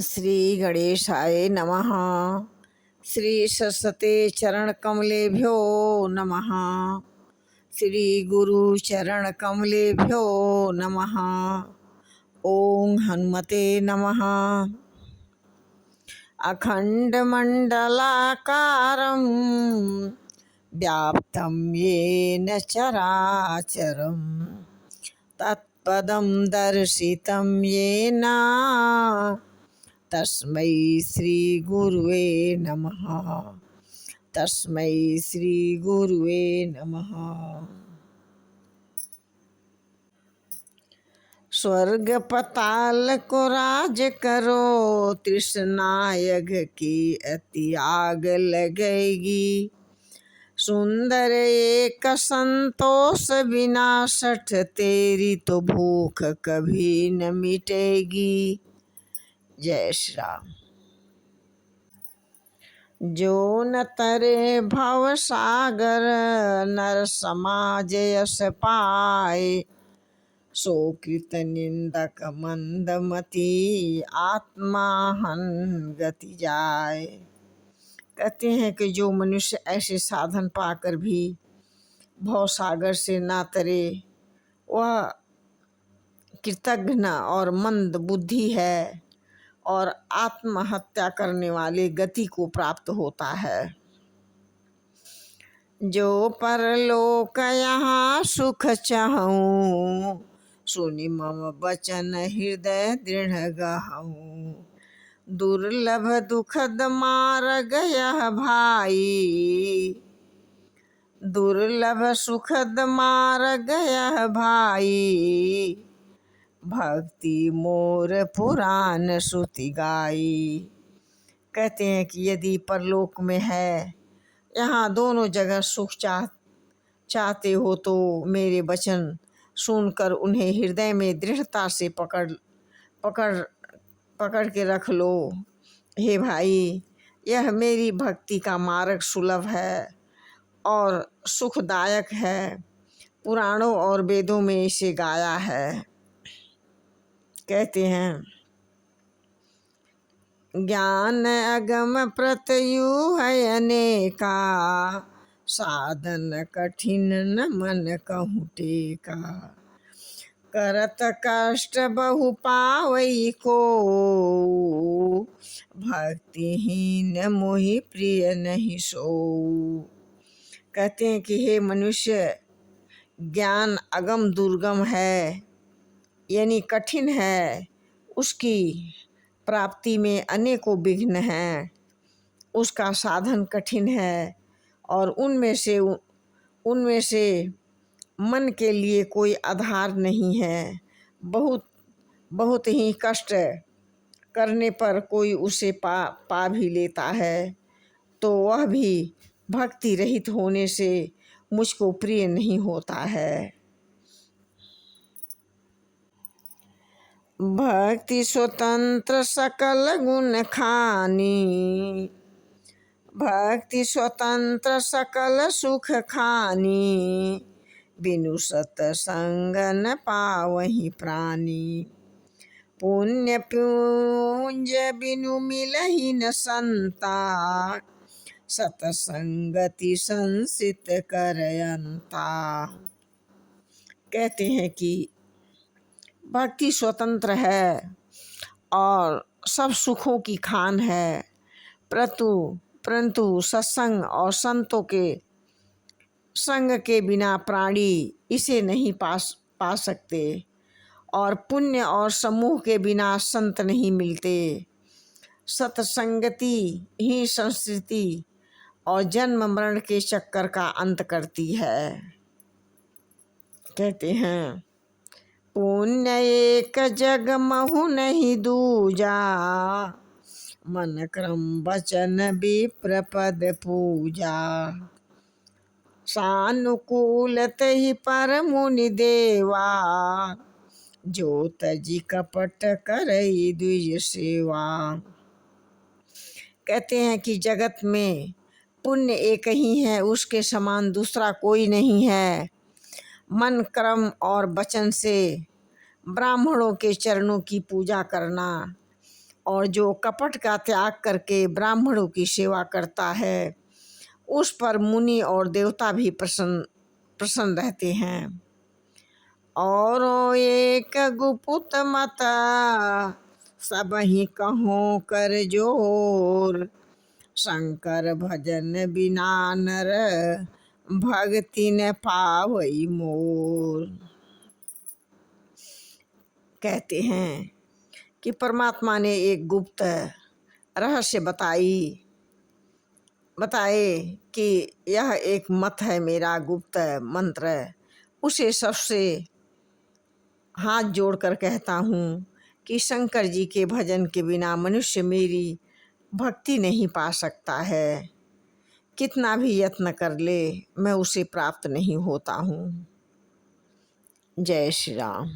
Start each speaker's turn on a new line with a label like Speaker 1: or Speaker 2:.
Speaker 1: श्री गणेशाय नमः। श्री सरस्वते चरण कमलेभ्यो नमः। श्री गुरु चरण कमलेभ्यो नमः। ओम हनुमते नमः। अखंड मंडलाकारं व्याप्तं येन चराचरं तत्पदं दर्शितं येन तस्मै श्री गुरुवे नमः। तस्मै श्री गुरुवे नमः। स्वर्ग पताल को राज करो, तृष्णायग की अति आग लगेगी। सुंदर एक संतोष बिना सठ, तेरी तो भूख कभी न मिटेगी। जय श्री राम। जो न तरे भव सागर, नर समाज यश पाए। सो कृत निंदक मंदमती, आत्मा हन गति जाए। कहते हैं कि जो मनुष्य ऐसे साधन पाकर भी भव सागर से ना तरे, वह कृतघ्न और मंद बुद्धि है और आत्महत्या करने वाले गति को प्राप्त होता है। जो परलोक यहाँ सुख चाहूं, सुनि मम बचन हृदय दृढ़ गहूं। दुर्लभ दुखद मार्ग यह भाई, दुर्लभ सुखद मार्ग यह भाई। भक्ति मोर पुराण श्रुति गाई। कहते हैं कि यदि परलोक में है, यहाँ दोनों जगह सुख चाहते हो तो मेरे वचन सुनकर उन्हें हृदय में दृढ़ता से पकड़ पकड़ पकड़ के रख लो। हे भाई, यह मेरी भक्ति का मार्ग सुलभ है और सुखदायक है। पुराणों और वेदों में इसे गाया है। कहते हैं, ज्ञान अगम प्रत्यु है अनेका, साधन कठिन न मन कहूँ टेका। करत कष्ट बहु पावई को, भक्तिहीन मोहि प्रिय नहीं सो। कहते हैं कि हे मनुष्य, ज्ञान अगम दुर्गम है, यानी कठिन है। उसकी प्राप्ति में अनेकों विघ्न हैं। उसका साधन कठिन है और उनमें से मन के लिए कोई आधार नहीं है। बहुत ही कष्ट करने पर कोई उसे पा भी लेता है, तो वह भी भक्ति रहित होने से मुझको प्रिय नहीं होता है। भक्ति स्वतंत्र सकल गुण खानी, भक्ति स्वतंत्र सकल सुख खानी। बिनु सतसंग न पावहि प्राणी, पुण्य पूंज बिनु मिलहि न संता। सतसंगति संसित करयंता। कहते हैं कि भक्ति स्वतंत्र है और सब सुखों की खान है, परंतु सत्संग और संतों के संग के बिना प्राणी इसे नहीं पा सकते और पुण्य और समूह के बिना संत नहीं मिलते। सत्संगति ही संस्कृति और जन्म मरण के चक्कर का अंत करती है। कहते हैं, पुण्य एक जग महु नहीं दूजा, मन क्रम वचन विप्र पद पूजा। सानुकूलत ही पर मुनि देवा, जो तजी कपट करई द्विज सेवा। कहते हैं कि जगत में पुण्य एक ही है, उसके समान दूसरा कोई नहीं है। मन कर्म और वचन से ब्राह्मणों के चरणों की पूजा करना, और जो कपट का त्याग करके ब्राह्मणों की सेवा करता है उस पर मुनि और देवता भी प्रसन्न रहते हैं। और एक गुपुत मत सब ही कहो कर जोर, शंकर भजन बिना नर भक्ति न पावई मोर। कहते हैं कि परमात्मा ने एक गुप्त रहस्य बताए कि यह एक मत है, मेरा गुप्त मंत्र, उसे सबसे हाथ जोड़कर कहता हूँ कि शंकर जी के भजन के बिना मनुष्य मेरी भक्ति नहीं पा सकता है। कितना भी यत्न कर ले मैं उसे प्राप्त नहीं होता हूँ। जय श्री राम।